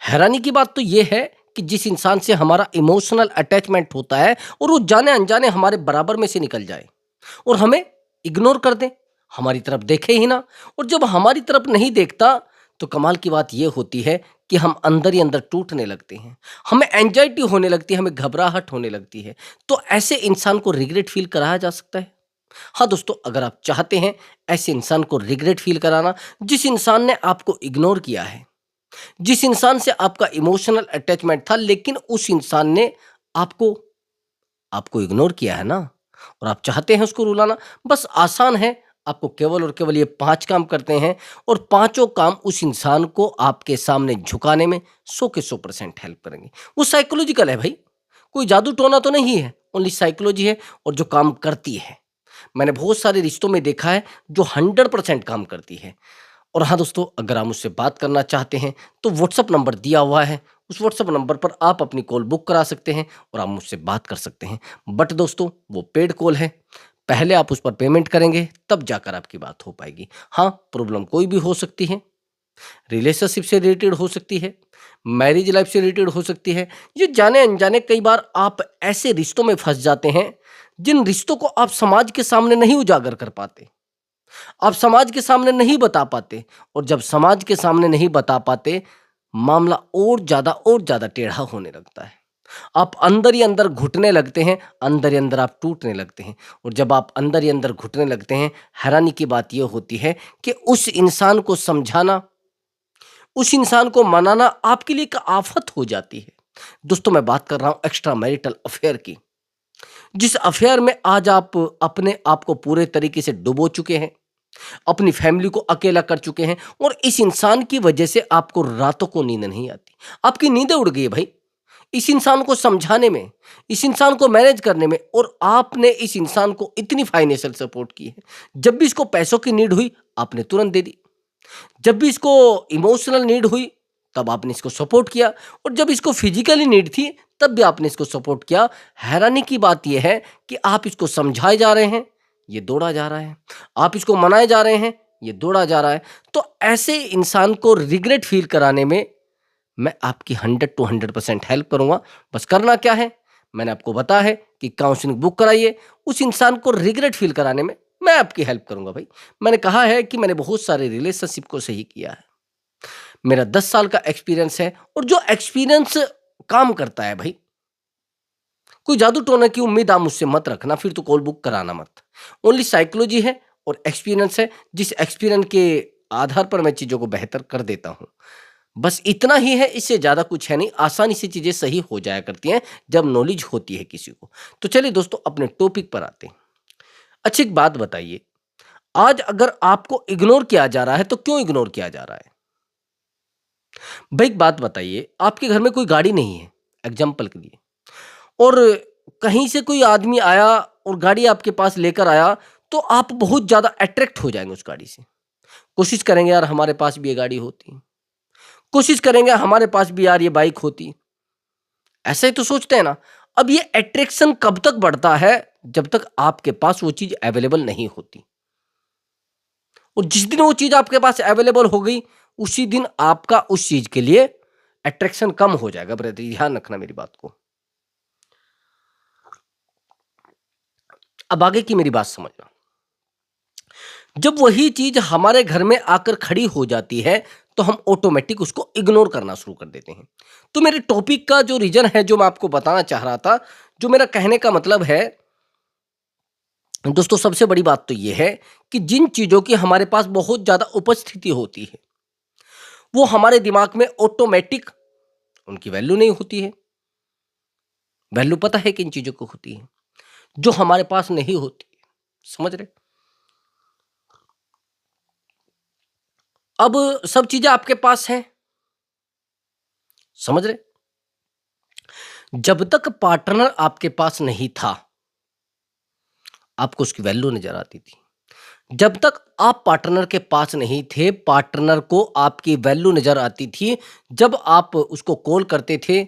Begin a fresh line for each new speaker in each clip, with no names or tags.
हैरानी की बात तो ये है कि जिस इंसान से हमारा इमोशनल अटैचमेंट होता है और वो जाने अनजाने हमारे बराबर में से निकल जाए और हमें इग्नोर कर दे, हमारी तरफ देखे ही ना। और जब हमारी तरफ नहीं देखता तो कमाल की बात ये होती है कि हम अंदर ही अंदर टूटने लगते हैं, हमें एंजाइटी होने लगती है, हमें घबराहट होने लगती है। तो ऐसे इंसान को रिग्रेट फील कराया जा सकता है। हाँ दोस्तों, अगर आप चाहते हैं ऐसे इंसान को रिग्रेट फील कराना, जिस इंसान ने आपको इग्नोर किया है, जिस इंसान से आपका इमोशनल अटैचमेंट था, लेकिन उस इंसान ने आपको आपको इग्नोर किया है ना, और आप चाहते हैं उसको रुलाना, बस आसान है। आपको केवल और केवल ये 5 काम करते हैं और पाँचों काम उस इंसान को आपके सामने झुकाने में 100 के 100% हेल्प करेंगे। वो साइकोलॉजिकल है भाई, कोई जादू टोना तो नहीं है, ओनली साइकोलॉजी है और जो काम करती है। मैंने बहुत सारे रिश्तों में देखा है जो 100% काम करती है। और हाँ दोस्तों, अगर आप मुझसे बात करना चाहते हैं तो व्हाट्सअप नंबर दिया हुआ है, उस व्हाट्सअप नंबर पर आप अपनी कॉल बुक करा सकते हैं और आप मुझसे बात कर सकते हैं। बट दोस्तों, वो पेड कॉल है, पहले आप उस पर पेमेंट करेंगे तब जाकर आपकी बात हो पाएगी। हाँ, प्रॉब्लम कोई भी हो सकती है, रिलेशनशिप से रिलेटेड हो सकती है, मैरिज लाइफ से रिलेटेड हो सकती है। ये जाने अनजाने कई बार आप ऐसे रिश्तों में फंस जाते हैं जिन रिश्तों को आप समाज के सामने नहीं उजागर कर पाते, आप समाज के सामने नहीं बता पाते। और जब समाज के सामने नहीं बता पाते, मामला और ज़्यादा टेढ़ा होने लगता है। आप अंदर ही अंदर घुटने लगते हैं, अंदर ही अंदर आप टूटने लगते हैं। और जब आप अंदर ही अंदर घुटने लगते हैं, हैरानी की बात यह होती है कि उस इंसान को समझाना, उस इंसान को मनाना आपके लिए एक आफत हो जाती है। दोस्तों, मैं बात कर रहा हूं एक्स्ट्रा मैरिटल अफेयर की, जिस अफेयर में आज आप अपने आप को पूरे तरीके से डुबो चुके हैं, अपनी फैमिली को अकेला कर चुके हैं और इस इंसान की वजह से आपको रातों को नींद नहीं आती, आपकी नींदें उड़ गई है भाई इस इंसान को समझाने में, इस इंसान को मैनेज करने में। और आपने इस इंसान को इतनी फाइनेंशियल सपोर्ट की है, जब भी इसको पैसों की नीड हुई आपने तुरंत दे दी, जब भी इसको इमोशनल नीड हुई तब आपने इसको सपोर्ट किया, और जब इसको फिजिकली नीड थी तब भी आपने इसको सपोर्ट किया। हैरानी की बात यह है कि आप इसको समझाए जा रहे हैं, ये दौड़ा जा रहा है, आप इसको मनाए जा रहे हैं, ये दौड़ा जा रहा है। तो ऐसे इंसान को रिग्रेट फील कराने में मैं आपकी 100 टू 100% हेल्प करूंगा। बस करना क्या है, मैंने आपको बताया है कि काउंसलिंग बुक कराइए, उस इंसान को रिग्रेट फील कराने में मैं आपकी हेल्प करूंगा भाई। मैंने कहा है कि मैंने बहुत सारे रिलेशनशिप को सही किया है, मेरा 10 साल का एक्सपीरियंस है, और जो एक्सपीरियंस काम करता है भाई, कोई जादू टोना की उम्मीद आप मुझसे मत रखना, फिर तो कॉल बुक कराना मत। ओनली साइकोलॉजी है और एक्सपीरियंस है, जिस एक्सपीरियंस के आधार पर मैं चीज़ों को बेहतर कर देता हूँ। बस इतना ही है, इससे ज़्यादा कुछ है नहीं। आसानी से चीज़ें सही हो जाया करती हैं जब नॉलेज होती है किसी को। तो चलिए दोस्तों, अपने टॉपिक पर आते हैं। अच्छा, एक बात बताइए, आज अगर आपको इग्नोर किया जा रहा है तो क्यों इग्नोर किया जा रहा है? भाई एक बात बताइए, आपके घर में कोई गाड़ी नहीं है एग्जाम्पल के लिए, और कहीं से कोई आदमी आया और गाड़ी आपके पास लेकर आया, तो आप बहुत ज़्यादा अट्रैक्ट हो जाएंगे उस गाड़ी से। कोशिश करेंगे यार हमारे पास भी ये गाड़ी होती, कोशिश करेंगे हमारे पास भी यार ये बाइक होती, ऐसा ही तो सोचते हैं ना। अब ये अट्रैक्शन कब तक बढ़ता है? जब तक आपके पास वो चीज अवेलेबल नहीं होती, और जिस दिन वो चीज आपके पास अवेलेबल हो गई, उसी दिन आपका उस चीज के लिए अट्रैक्शन कम हो जाएगा। ब्रदर, ध्यान रखना मेरी बात को। अब आगे की मेरी बात समझना, जब वही चीज हमारे घर में आकर खड़ी हो जाती है तो हम ऑटोमेटिक उसको इग्नोर करना शुरू कर देते हैं। तो मेरे टॉपिक का जो रीजन है, जो मैं आपको बताना चाह रहा था, जो मेरा कहने का मतलब है दोस्तों, सबसे बड़ी बात तो यह है कि जिन चीजों की हमारे पास बहुत ज्यादा उपस्थिति होती है, वो हमारे दिमाग में ऑटोमेटिक उनकी वैल्यू नहीं होती है। वैल्यू पता है किन चीजों को होती है? जो हमारे पास नहीं होती। समझ रहे? अब सब चीजें आपके पास हैं, समझ रहे? जब तक पार्टनर आपके पास नहीं था, आपको उसकी वैल्यू नजर आती थी। जब तक आप पार्टनर के पास नहीं थे, पार्टनर को आपकी वैल्यू नजर आती थी। जब आप उसको कॉल करते थे,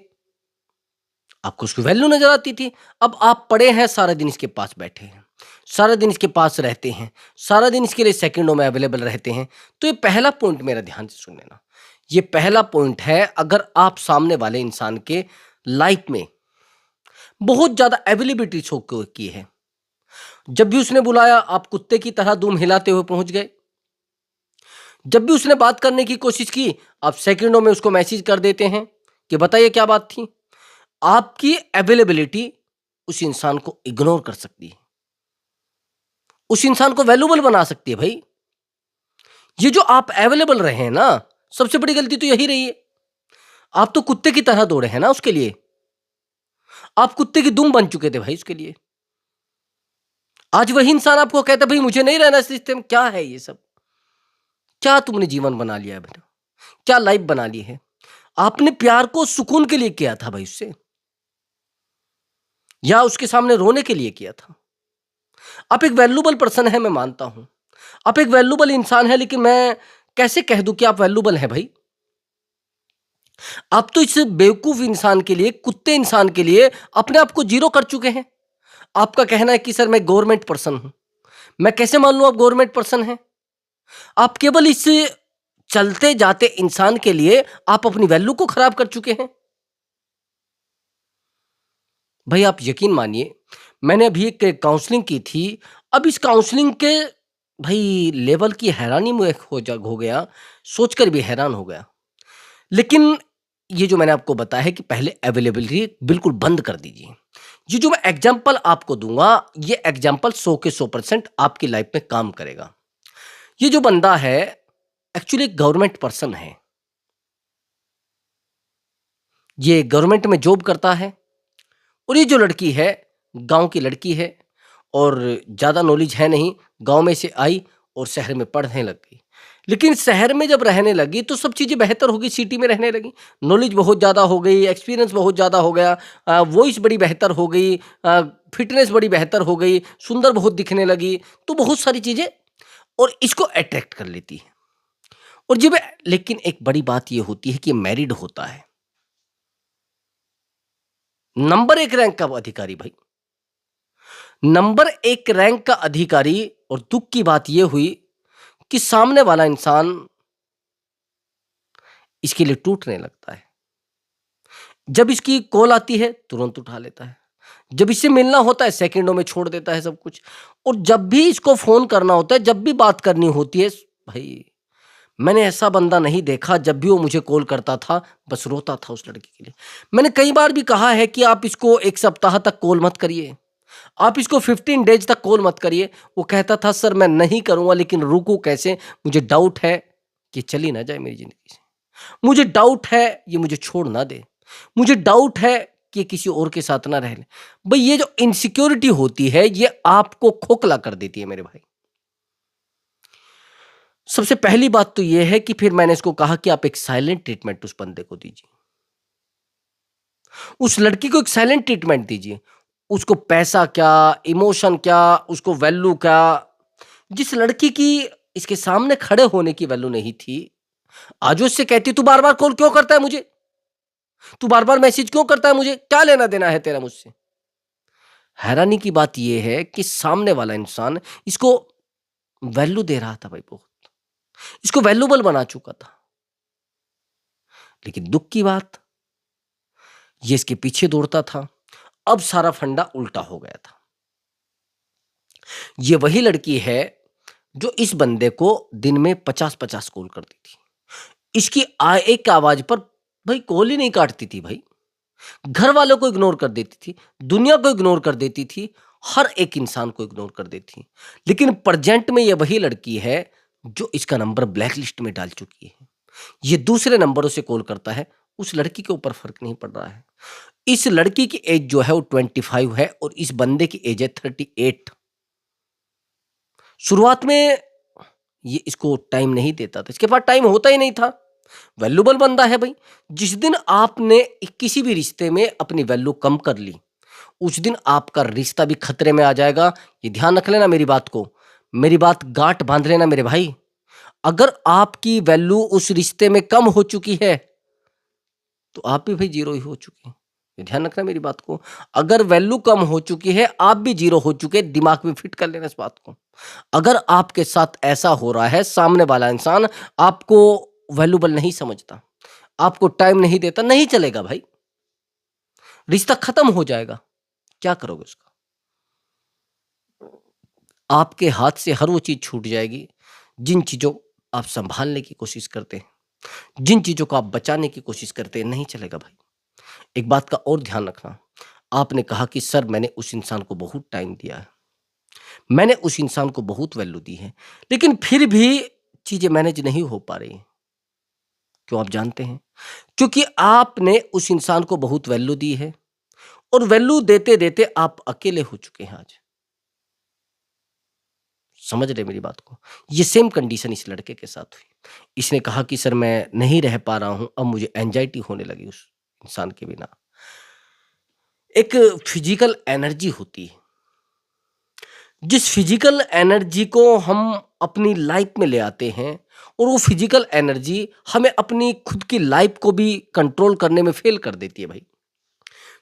आपको उसकी वैल्यू नजर आती थी। अब आप पड़े हैं, सारा दिन इसके पास बैठे हैं, सारा दिन इसके पास रहते हैं, सारा दिन इसके लिए सेकंडों में अवेलेबल रहते हैं। तो ये पहला पॉइंट मेरा ध्यान से सुन लेना, ये पहला पॉइंट है। अगर आप सामने वाले इंसान के लाइफ में बहुत ज़्यादा अवेलेबिलिटी शो की है, जब भी उसने बुलाया आप कुत्ते की तरह दुम हिलाते हुए पहुंच गए, जब भी उसने बात करने की कोशिश की आप सेकंडों में उसको मैसेज कर देते हैं कि बताइए क्या बात थी। आपकी अवेलेबिलिटी उस इंसान को इग्नोर कर सकती है, उस इंसान को वैल्यूबल बना सकती है। भाई ये जो आप अवेलेबल रहे हैं ना, सबसे बड़ी गलती तो यही रही है। आप तो कुत्ते की तरह दौड़े हैं ना उसके लिए, आप कुत्ते की दुम बन चुके थे भाई उसके लिए। आज वही इंसान आपको कहता है भाई मुझे नहीं रहना इस रिश्ते में। क्या है ये सब? क्या तुमने जीवन बना लिया है बेटा? क्या लाइफ बना ली है? आपने प्यार को सुकून के लिए किया था भाई उससे, या उसके सामने रोने के लिए किया था? आप एक वैल्यूबल पर्सन है, मैं मानता हूं आप एक वैल्यूबल इंसान है, लेकिन मैं कैसे कह दूं कि आप वैल्यूबल है भाई? आप तो इस बेवकूफ इंसान के लिए, कुत्ते इंसान के लिए अपने आप को जीरो कर चुके हैं। आपका कहना है कि सर मैं गवर्नमेंट पर्सन हूं। मैं कैसे मान लूं आप गवर्नमेंट पर्सन हैं? आप केवल इस चलते जाते इंसान के लिए आप अपनी वैल्यू को खराब कर चुके हैं। भाई आप यकीन मानिए, मैंने अभी एक काउंसलिंग की थी। अब इस काउंसलिंग के भाई लेवल की हैरानी में हो गया, सोचकर भी हैरान हो गया। लेकिन ये जो मैंने आपको बताया है कि पहले अवेलेबिलिटी बिल्कुल बंद कर दीजिए। ये जो मैं एग्जाम्पल आपको दूंगा, ये एग्जाम्पल 100% आपकी लाइफ में काम करेगा। ये जो बंदा है एक्चुअली गवर्नमेंट पर्सन है, ये गवर्नमेंट में जॉब करता है। और ये जो लड़की है गांव की लड़की है और ज़्यादा नॉलेज है नहीं, गांव में से आई और शहर में पढ़ने लग गई। लेकिन शहर में जब रहने लगी तो सब चीज़ें बेहतर हो गई, सिटी में रहने लगी, नॉलेज बहुत ज़्यादा हो गई, एक्सपीरियंस बहुत ज़्यादा हो गया, वॉइस बड़ी बेहतर हो गई, फिटनेस बड़ी बेहतर हो गई, सुंदर बहुत दिखने लगी, तो बहुत सारी चीज़ें और इसको अट्रैक्ट कर लेती है। और जब लेकिन एक बड़ी बात ये होती है कि मैरिड होता है, नंबर 1 रैंक का अधिकारी भाई, नंबर 1 रैंक का अधिकारी। और दुख की बात यह हुई कि सामने वाला इंसान इसके लिए टूटने लगता है। जब इसकी कॉल आती है तुरंत उठा लेता है, जब इससे मिलना होता है सेकंडों में छोड़ देता है सब कुछ। और जब भी इसको फोन करना होता है, जब भी बात करनी होती है, भाई मैंने ऐसा बंदा नहीं देखा, जब भी वो मुझे कॉल करता था बस रोता था उस लड़की के लिए। मैंने कई बार भी कहा है कि आप इसको 1 सप्ताह तक कॉल मत करिए, आप इसको 15 डेज तक कॉल मत करिए। वो कहता था सर मैं नहीं करूंगा, लेकिन रुकूं कैसे? मुझे डाउट है कि चली ना जाए मेरी जिंदगी से, मुझे डाउट है ये मुझे छोड़ ना दे, मुझे डाउट है कि किसी और के साथ ना रह ले। भाई ये जो इनसिक्योरिटी होती है ये आपको खोखला कर देती है मेरे भाई। सबसे पहली बात तो ये है कि फिर मैंने इसको कहा कि आप एक साइलेंट ट्रीटमेंट उस बंदे को दीजिए, उस लड़की को एक साइलेंट ट्रीटमेंट दीजिए। उसको पैसा क्या, इमोशन क्या, उसको वैल्यू क्या, जिस लड़की की इसके सामने खड़े होने की वैल्यू नहीं थी, आज उससे कहती तू बार बार कॉल क्यों करता है मुझे, तू बार बार मैसेज क्यों करता है, मुझे क्या लेना देना है तेरा मुझसे। हैरानी की बात यह है कि सामने वाला इंसान इसको वैल्यू दे रहा था भाई, बहुत इसको वैल्यूबल बना चुका था। लेकिन दुख की बात, ये इसके पीछे दौड़ता था, अब सारा फंडा उल्टा हो गया था। ये वही लड़की है जो इस बंदे को दिन में 50-50 कॉल करती थी। इसकी एक आवाज पर भाई कॉल ही नहीं काटती थी भाई, घर वालों को इग्नोर कर देती थी, दुनिया को इग्नोर कर देती थी, हर एक इंसान को इग्नोर कर देती। लेकिन प्रेजेंट में ये वही लड़की है जो इसका नंबर ब्लैक लिस्ट में डाल चुकी है। ये दूसरे नंबरों से कॉल करता है, उस लड़की के ऊपर फर्क नहीं पड़ रहा है। इस लड़की की एज जो है वो 25 है और इस बंदे की एज है 38। शुरुआत में ये इसको टाइम नहीं देता था, इसके पास टाइम होता ही नहीं था। वैल्यूबल बंदा है भाई। जिस दिन आपने किसी भी रिश्ते में अपनी वैल्यू कम कर ली, उस दिन आपका रिश्ता भी खतरे में आ जाएगा। ये ध्यान रख लेना मेरी बात को, मेरी बात गांठ बांध लेना मेरे भाई। अगर आपकी वैल्यू उस रिश्ते में कम हो चुकी है तो आप भी भाई जीरो ही हो चुके हैं। ये ध्यान रखना मेरी बात को। अगर वैल्यू कम हो चुकी है आप भी जीरो हो चुके हैं, दिमाग में फिट कर लेना इस बात को। अगर आपके साथ ऐसा हो रहा है, सामने वाला इंसान आपको वैल्यूबल नहीं समझता, आपको टाइम नहीं देता, नहीं चलेगा भाई, रिश्ता खत्म हो जाएगा। क्या करोगे उसका? आपके हाथ से हर वो चीज छूट जाएगी जिन चीजों आप संभालने की कोशिश करते हैं, जिन चीजों को आप बचाने की कोशिश करते हैं, नहीं चलेगा भाई। एक बात का और ध्यान रखना, आपने कहा कि सर मैंने उस इंसान को बहुत टाइम दिया है, मैंने उस इंसान को बहुत वैल्यू दी है, लेकिन फिर भी चीजें मैनेज नहीं हो पा रही हैं। क्यों आप जानते हैं? क्योंकि आपने उस इंसान को बहुत वैल्यू दी है और वैल्यू देते देते आप अकेले हो चुके हैं आज। समझ रहे मेरी बात को? ये सेम कंडीशन इस लड़के के साथ हुई। इसने कहा कि सर मैं नहीं रह पा रहा हूं, अब मुझे एंजाइटी होने लगी उस इंसान के बिना। एक फिजिकल एनर्जी होती है, जिस फिजिकल एनर्जी को हम अपनी लाइफ में ले आते हैं, और वो फिजिकल एनर्जी हमें अपनी खुद की लाइफ को भी कंट्रोल करने में फेल कर देती है भाई।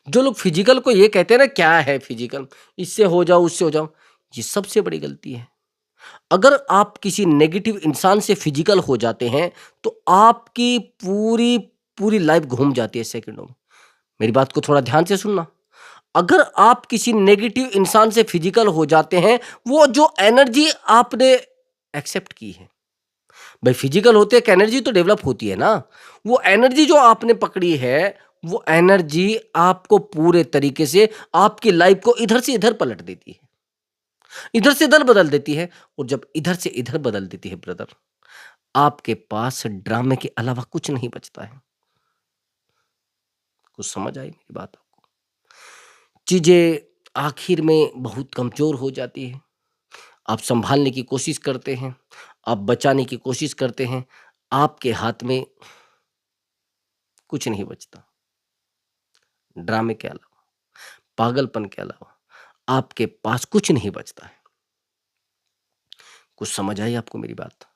जो लोग फिजिकल को ये कहते हैं ना, क्या है फिजिकल, इससे हो जाओ उससे हो जाओ, ये सबसे बड़ी गलती है। अगर आप किसी नेगेटिव इंसान से फिजिकल हो जाते हैं तो आपकी पूरी पूरी लाइफ घूम जाती है सेकंडों में। मेरी बात को थोड़ा ध्यान से सुनना। अगर आप किसी नेगेटिव इंसान से फिजिकल हो जाते हैं, वो जो एनर्जी आपने एक्सेप्ट की है, भाई फिजिकल होते एक एनर्जी तो डेवलप होती है ना, वो एनर्जी जो आपने पकड़ी है, वो एनर्जी आपको पूरे तरीके से आपकी लाइफ को इधर से इधर पलट देती है, इधर से इधर बदल देती है। और जब इधर से इधर बदल देती है ब्रदर, आपके पास ड्रामे के अलावा कुछ नहीं बचता है। कुछ समझ आई मेरी बात आपको? चीजें आखिर में बहुत कमजोर हो जाती है। आप संभालने की कोशिश करते हैं, आप बचाने की कोशिश करते हैं, आपके हाथ में कुछ नहीं बचता। ड्रामे के अलावा, पागलपन के अलावा आपके पास कुछ नहीं बचता है। कुछ समझ आई आपको मेरी बात?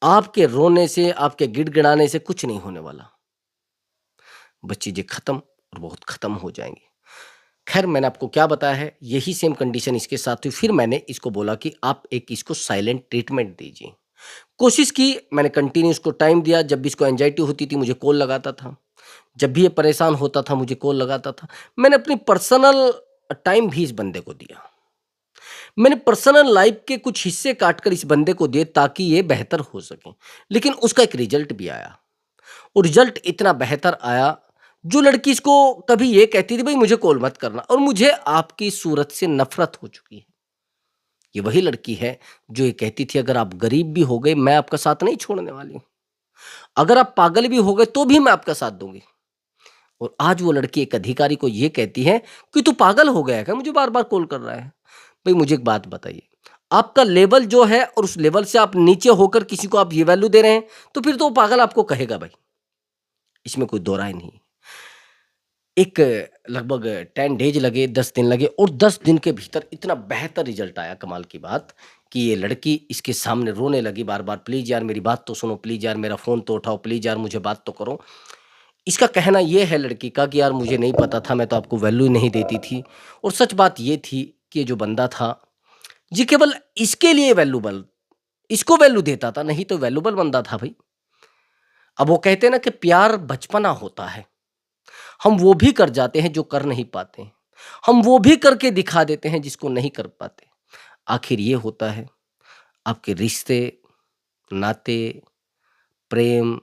आपके रोने से, आपके गिड़गिड़ाने से कुछ नहीं होने वाला। बस चीजें खत्म और बहुत खत्म हो जाएंगी। खैर, मैंने आपको क्या बताया है, यही सेम कंडीशन इसके साथ हुई। फिर मैंने इसको बोला कि आप एक इसको साइलेंट ट्रीटमेंट दीजिए। कोशिश की, मैंने कंटिन्यू इसको टाइम दिया। जब भी इसको एंजाइटी होती थी मुझे कॉल लगाता था, जब भी ये परेशान होता था मुझे कॉल लगाता था। मैंने अपनी पर्सनल टाइम भी इस बंदे को दिया। मैंने पर्सनल लाइफ के कुछ हिस्से काटकर इस बंदे को दिए ताकि ये बेहतर हो सके। लेकिन उसका एक रिजल्ट भी आया, और रिजल्ट इतना बेहतर आया, जो लड़की इसको कभी ये कहती थी भाई मुझे कॉल मत करना, और मुझे आपकी सूरत से नफरत हो चुकी है। ये वही लड़की है जो ये कहती थी अगर आप गरीब भी हो गए मैं आपका साथ नहीं छोड़ने वाली हूं, अगर आप पागल भी हो गए तो भी मैं आपका साथ दूंगी। और आज वो लड़की एक अधिकारी को ये कहती है कि तू पागल हो गया है क्या, मुझे बार बार कॉल कर रहा है। भाई मुझे एक बात बताइए, आपका लेवल जो है और उस लेवल से आप नीचे होकर किसी को आप ये वैल्यू दे रहे हैं, तो फिर तो वो पागल आपको कहेगा भाई, इसमें कोई दो राय नहीं। एक लगभग 10 डेज लगे, 10 दिन लगे, और 10 दिन के भीतर इतना बेहतर रिजल्ट आया, कमाल की बात, कि ये लड़की इसके सामने रोने लगी बार बार, प्लीज यार मेरी बात तो सुनो, प्लीज यार मेरा फोन तो उठाओ, प्लीज यार मुझे बात तो करो। इसका कहना ये है लड़की का कि यार मुझे नहीं पता था, मैं तो आपको वैल्यू नहीं देती थी। और सच बात ये थी कि ये जो बंदा था, ये केवल इसके लिए वैल्यूबल, इसको वैल्यू देता था, नहीं तो वैल्यूबल बंदा था भाई। अब वो कहते हैं ना कि प्यार बचपना होता है, हम वो भी कर जाते हैं जो कर नहीं पाते हैं, हम वो भी करके दिखा देते हैं जिसको नहीं कर पाते। आखिर ये होता है, आपके रिश्ते, नाते, प्रेम,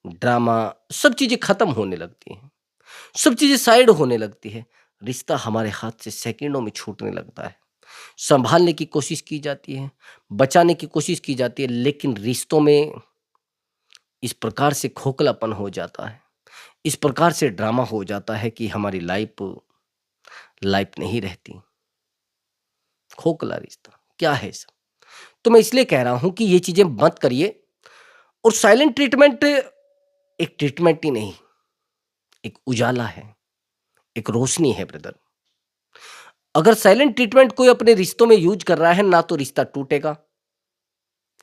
ड्रामा, सब चीजें खत्म होने लगती हैं, सब चीजें साइड होने लगती है। रिश्ता हमारे हाथ से सेकंडों में छूटने लगता है। संभालने की कोशिश की जाती है, बचाने की कोशिश की जाती है, लेकिन रिश्तों में इस प्रकार से खोखलापन हो जाता है, इस प्रकार से ड्रामा हो जाता है कि हमारी लाइफ लाइफ नहीं रहती। खोखला रिश्ता क्या है सब? तो मैं इसलिए कह रहा हूं कि ये चीजें मत करिए। और साइलेंट ट्रीटमेंट एक ट्रीटमेंट ही नहीं, एक उजाला है, एक रोशनी है ब्रदर। अगर साइलेंट ट्रीटमेंट कोई अपने रिश्तों में यूज कर रहा है ना, तो रिश्ता टूटेगा,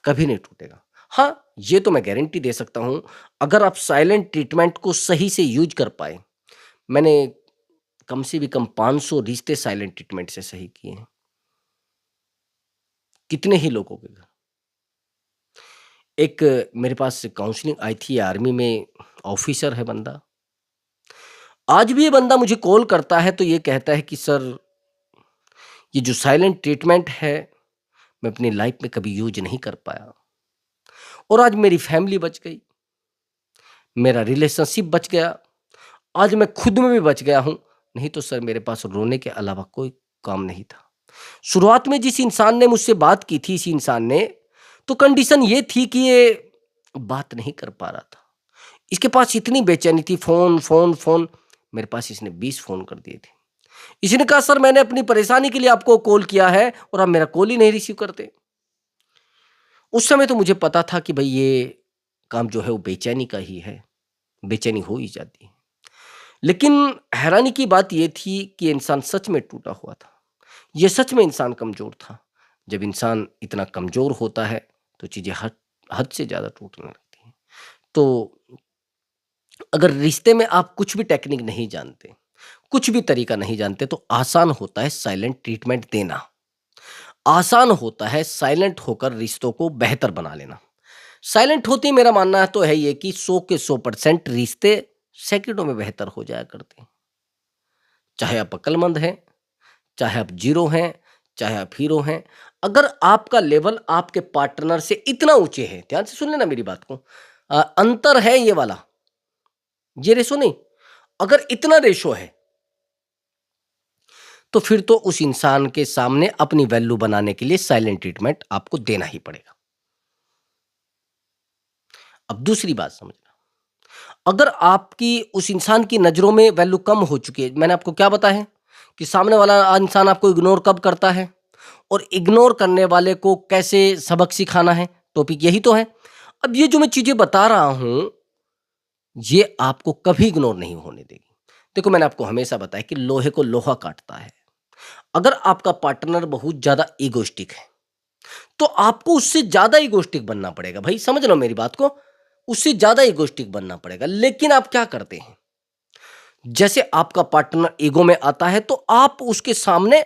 कभी नहीं टूटेगा। हाँ, ये तो मैं गारंटी दे सकता हूं, अगर आप साइलेंट ट्रीटमेंट को सही से यूज कर पाए। मैंने कम से भी कम 500 रिश्ते साइलेंट ट्रीटमेंट से सही किए हैं। कितने ही लोगों के घर। एक मेरे पास काउंसलिंग आई थी, आर्मी में ऑफिसर है बंदा। आज भी ये बंदा मुझे कॉल करता है तो ये कहता है कि सर, ये जो साइलेंट ट्रीटमेंट है, मैं अपनी लाइफ में कभी यूज नहीं कर पाया और आज मेरी फैमिली बच गई, मेरा रिलेशनशिप बच गया, आज मैं खुद में भी बच गया हूँ। नहीं तो सर मेरे पास रोने के अलावा कोई काम नहीं था। शुरुआत में जिस इंसान ने मुझसे बात की थी, इस इंसान ने, तो कंडीशन ये थी कि ये बात नहीं कर पा रहा था। इसके पास इतनी बेचैनी थी, फोन फोन फोन। मेरे पास इसने 20 फोन कर दिए थे। इसने कहा सर, मैंने अपनी परेशानी के लिए आपको कॉल किया है और आप मेरा कॉल ही नहीं रिसीव करते। उस समय तो मुझे पता था कि भाई ये काम जो है वो बेचैनी का ही है, बेचैनी हो ही जाती है। लेकिन हैरानी की बात यह थी कि इंसान सच में टूटा हुआ था। ये सच में इंसान कमजोर था। जब इंसान इतना कमजोर होता है तो चीजें हद हद से ज्यादा टूटने लगती हैं। तो अगर रिश्ते में आप कुछ भी टेक्निक नहीं जानते, कुछ भी तरीका नहीं जानते, तो आसान होता है साइलेंट ट्रीटमेंट देना। आसान होता है साइलेंट होकर रिश्तों को बेहतर बना लेना। साइलेंट होती, मेरा मानना है तो है ये कि 100 के 100% रिश्ते सेकंडों में बेहतर हो जाया करते हैं। चाहे आप अक्लमंद हैं, चाहे आप जीरो हैं, चाहे आप हीरो हैं। अगर आपका लेवल आपके पार्टनर से इतना ऊंचे है, ध्यान से सुन लेना मेरी बात को, अंतर है ये वाला, ये रेशो नहीं, अगर इतना रेशो है तो फिर तो उस इंसान के सामने अपनी वैल्यू बनाने के लिए साइलेंट ट्रीटमेंट आपको देना ही पड़ेगा। अब दूसरी बात समझना, अगर आपकी उस इंसान की नजरों में वैल्यू कम हो चुकी है, मैंने आपको क्या बताया है कि सामने वाला इंसान आपको इग्नोर कब करता है और इग्नोर करने वाले को कैसे सबक सिखाना है, टॉपिक यही तो है। अब ये जो मैं चीजें बता रहा हूं, ये आपको कभी इग्नोर नहीं होने देगी। देखो, मैंने आपको हमेशा बताया कि लोहे को लोहा काटता है। अगर आपका पार्टनर बहुत ज्यादा इगोइस्टिक है तो आपको उससे ज्यादा इगोइस्टिक बनना पड़ेगा। भाई समझ लो मेरी बात को, उससे ज्यादा इगोइस्टिक बनना पड़ेगा। लेकिन आप क्या करते हैं, जैसे आपका पार्टनर ईगो में आता है तो आप उसके सामने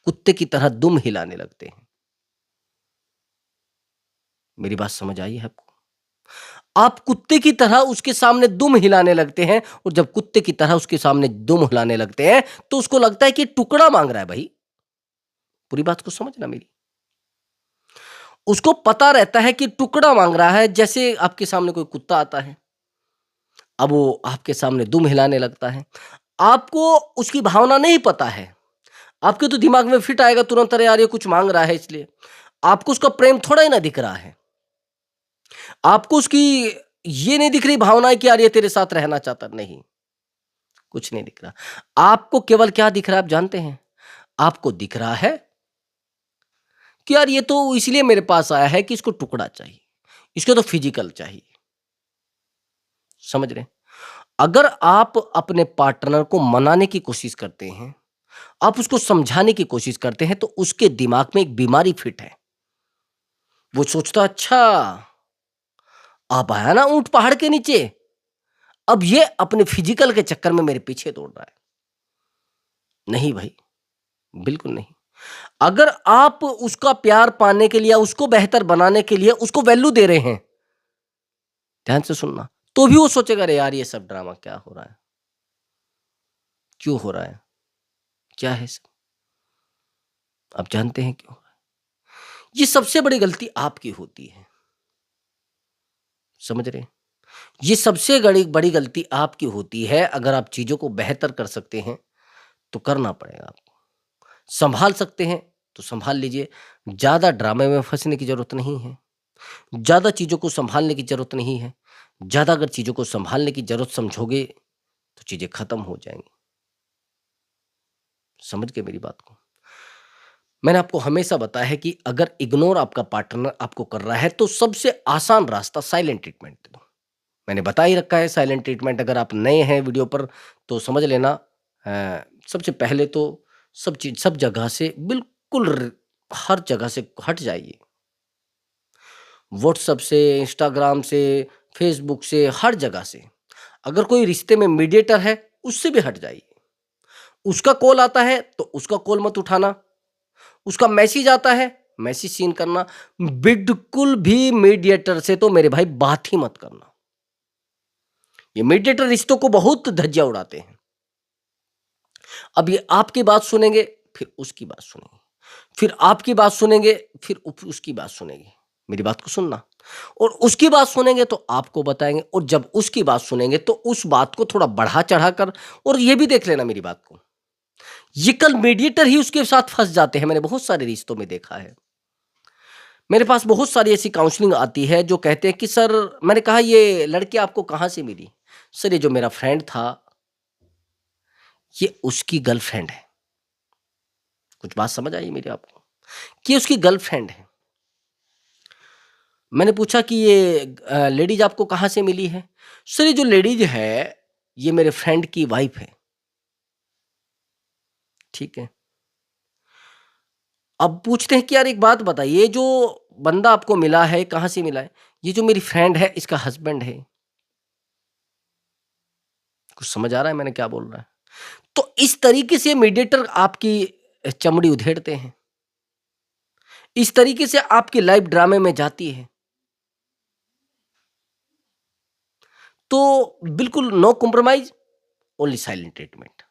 कुत्ते की तरह दुम हिलाने लगते हैं। मेरी बात समझ आई है आपको? आप कुत्ते की तरह उसके सामने दुम हिलाने लगते हैं और जब कुत्ते की तरह उसके सामने दुम हिलाने लगते हैं तो उसको लगता है कि टुकड़ा मांग रहा है। भाई पूरी बात को समझना मेरी, उसको पता रहता है कि टुकड़ा मांग रहा है। जैसे आपके सामने कोई कुत्ता आता है, अब वो आपके सामने दुम हिलाने लगता है, आपको उसकी भावना नहीं पता है। आपके तो दिमाग में फिट आएगा तुरंत, अरे यार ये कुछ मांग रहा है, इसलिए आपको उसका प्रेम थोड़ा ही ना दिख रहा है। आपको उसकी ये नहीं दिख रही भावना कि यार ये तेरे साथ रहना चाहता, नहीं, कुछ नहीं दिख रहा। आपको केवल क्या दिख रहा है आप जानते हैं? आपको दिख रहा है कि यार ये तो इसलिए मेरे पास आया है कि इसको टुकड़ा चाहिए, इसको तो फिजिकल चाहिए। समझ रहे? अगर आप अपने पार्टनर को मनाने की कोशिश करते हैं, आप उसको समझाने की कोशिश करते हैं, तो उसके दिमाग में एक बीमारी फिट है। वो सोचता अच्छा, आप आया ना ऊंट पहाड़ के नीचे, अब ये अपने फिजिकल के चक्कर में मेरे पीछे दौड़ रहा है। नहीं भाई, बिल्कुल नहीं। अगर आप उसका प्यार पाने के लिए, उसको बेहतर बनाने के लिए उसको वैल्यू दे रहे हैं, ध्यान से सुनना, तो भी वो सोचेगा अरे यार ये सब ड्रामा क्या हो रहा है, क्यों हो रहा है, क्या है सब। आप जानते हैं क्यों हो रहा है? ये सबसे बड़ी गलती आपकी होती है। समझ रहे हैं? ये सबसे बड़ी बड़ी गलती आपकी होती है। अगर आप चीजों को बेहतर कर सकते हैं तो करना पड़ेगा आपको। संभाल सकते हैं तो संभाल लीजिए। ज्यादा ड्रामे में फंसने की जरूरत नहीं है, ज्यादा चीजों को संभालने की जरूरत नहीं है। ज्यादा अगर चीजों को संभालने की जरूरत समझोगे तो चीजें खत्म हो जाएंगी। समझ गए मेरी बात को? मैंने आपको हमेशा बताया है कि अगर इग्नोर आपका पार्टनर आपको कर रहा है तो सबसे आसान रास्ता साइलेंट ट्रीटमेंट दे दो। मैंने बता ही रखा है साइलेंट ट्रीटमेंट। अगर आप नए हैं वीडियो पर तो समझ लेना। सबसे पहले तो सब चीज, सब जगह से बिल्कुल हर जगह से हट जाइए। व्हाट्सएप से, इंस्टाग्राम से, फेसबुक से, हर जगह से। अगर कोई रिश्ते में मीडिएटर है उससे भी हट जाइए। उसका कॉल आता है तो उसका कॉल मत उठाना, उसका मैसेज आता है मैसेज सीन करना, बिल्कुल भी मीडिएटर से तो मेरे भाई बात ही मत करना। ये मीडिएटर रिश्तों को बहुत धज्जियां उड़ाते हैं। अब ये आपकी बात सुनेंगे, फिर उसकी बात सुनेंगे, फिर आपकी बात सुनेंगे, फिर उसकी बात सुनेंगे। मेरी बात को सुनना। और उसकी बात सुनेंगे तो आपको बताएंगे, और जब उसकी बात सुनेंगे तो उस बात को थोड़ा बढ़ा चढ़ा कर, और ये भी देख लेना मेरी बात को, ये कल मीडिएटर ही उसके साथ फंस जाते हैं। मैंने बहुत सारे रिश्तों में देखा है। मेरे पास बहुत सारी ऐसी काउंसलिंग आती है जो कहते हैं कि सर, मैंने कहा ये लड़की आपको कहाँ से मिली? सर, ये जो मेरा फ्रेंड था, ये उसकी गर्लफ्रेंड है। कुछ बात समझ आई मेरी आपको? कि उसकी गर्लफ्रेंड है। मैंने पूछा कि ये लेडीज आपको कहाँ से मिली है? सर, ये जो लेडीज है, ये मेरे फ्रेंड की वाइफ है। ठीक है। अब पूछते हैं कि यार एक बात बताइए, जो बंदा आपको मिला है कहाँ से मिला है? ये जो मेरी फ्रेंड है, इसका हस्बैंड है। कुछ समझ आ रहा है मैंने क्या बोल रहा है? तो इस तरीके से मीडिएटर आपकी चमड़ी उधेड़ते हैं, इस तरीके से आपकी लाइफ ड्रामे में जाती है। तो बिल्कुल no compromise, only silent treatment.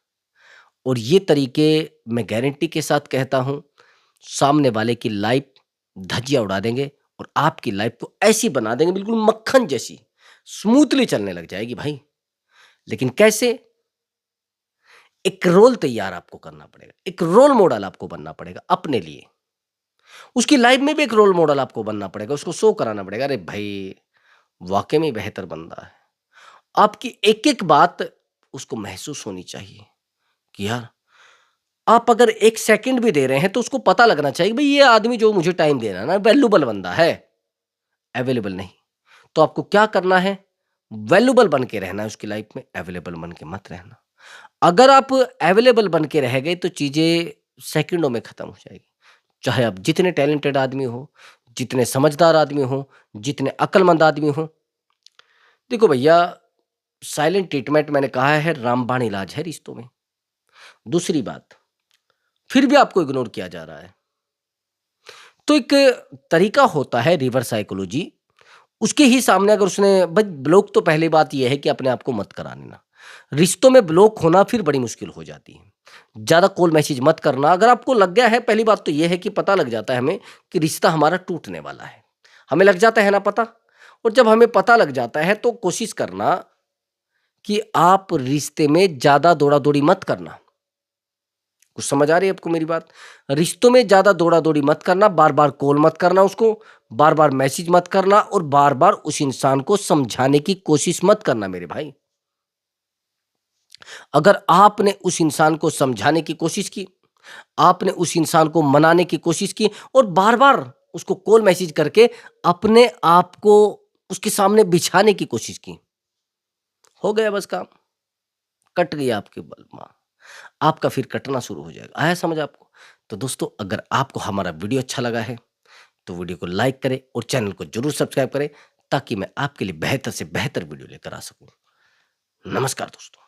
और ये तरीके मैं गारंटी के साथ कहता हूं, सामने वाले की लाइफ धज्जियां उड़ा देंगे और आपकी लाइफ को ऐसी बना देंगे, बिल्कुल मक्खन जैसी स्मूथली चलने लग जाएगी भाई। लेकिन कैसे? एक रोल तैयार आपको करना पड़ेगा, एक रोल मॉडल आपको बनना पड़ेगा अपने लिए। उसकी लाइफ में भी एक रोल मॉडल आपको बनना पड़ेगा, उसको शो कराना पड़ेगा, अरे भाई वाकई में बेहतर बंदा है। आपकी एक एक बात उसको महसूस होनी चाहिए कि यार, आप अगर एक सेकंड भी दे रहे हैं तो उसको पता लगना चाहिए भाई ये आदमी जो मुझे टाइम दे रहा है ना, वैल्यूबल बंदा है, अवेलेबल नहीं। तो आपको क्या करना है? वैल्यूबल बन के रहना है उसकी लाइफ में, अवेलेबल बन के मत रहना। अगर आप अवेलेबल बन के रह गए तो चीजें सेकंडों में खत्म हो जाएगी। चाहे आप जितने टैलेंटेड आदमी हो, जितने समझदार आदमी हो, जितने अक्लमंद आदमी हो। देखो भैया, साइलेंट ट्रीटमेंट मैंने कहा है रामबाण इलाज है रिश्तों में। दूसरी बात, फिर भी आपको इग्नोर किया जा रहा है, तो एक तरीका होता है रिवर्स साइकोलॉजी। उसके ही सामने अगर उसने भाई ब्लॉक, तो पहली बात यह है कि अपने आप को मत करा लेना। रिश्तों में ब्लॉक होना फिर बड़ी मुश्किल हो जाती है। ज्यादा कॉल मैसेज मत करना। अगर आपको लग गया है, पहली बात तो यह है कि पता लग जाता है हमें कि रिश्ता हमारा टूटने वाला है, हमें लग जाता है ना पता। और जब हमें पता लग जाता है तो कोशिश करना कि आप रिश्ते में ज्यादा दौड़ा दौड़ी मत करना। कुछ समझ आ रही है आपको मेरी बात? रिश्तों में ज्यादा दौड़ा दौड़ी मत करना, बार बार कॉल मत करना उसको, बार बार मैसेज मत करना, और बार बार उस इंसान को समझाने की कोशिश मत करना मेरे भाई। अगर आपने उस इंसान को समझाने की कोशिश की, आपने उस इंसान को मनाने की कोशिश की, और बार बार उसको कॉल मैसेज करके अपने आप को उसके सामने बिछाने की कोशिश की, हो गया बस काम, कट गया आपके बलमा। आपका फिर कटना शुरू हो जाएगा। आया समझ आपको? तो दोस्तों, अगर आपको हमारा वीडियो अच्छा लगा है तो वीडियो को लाइक करें और चैनल को जरूर सब्सक्राइब करें, ताकि मैं आपके लिए बेहतर से बेहतर वीडियो लेकर आ सकूं। नमस्कार दोस्तों।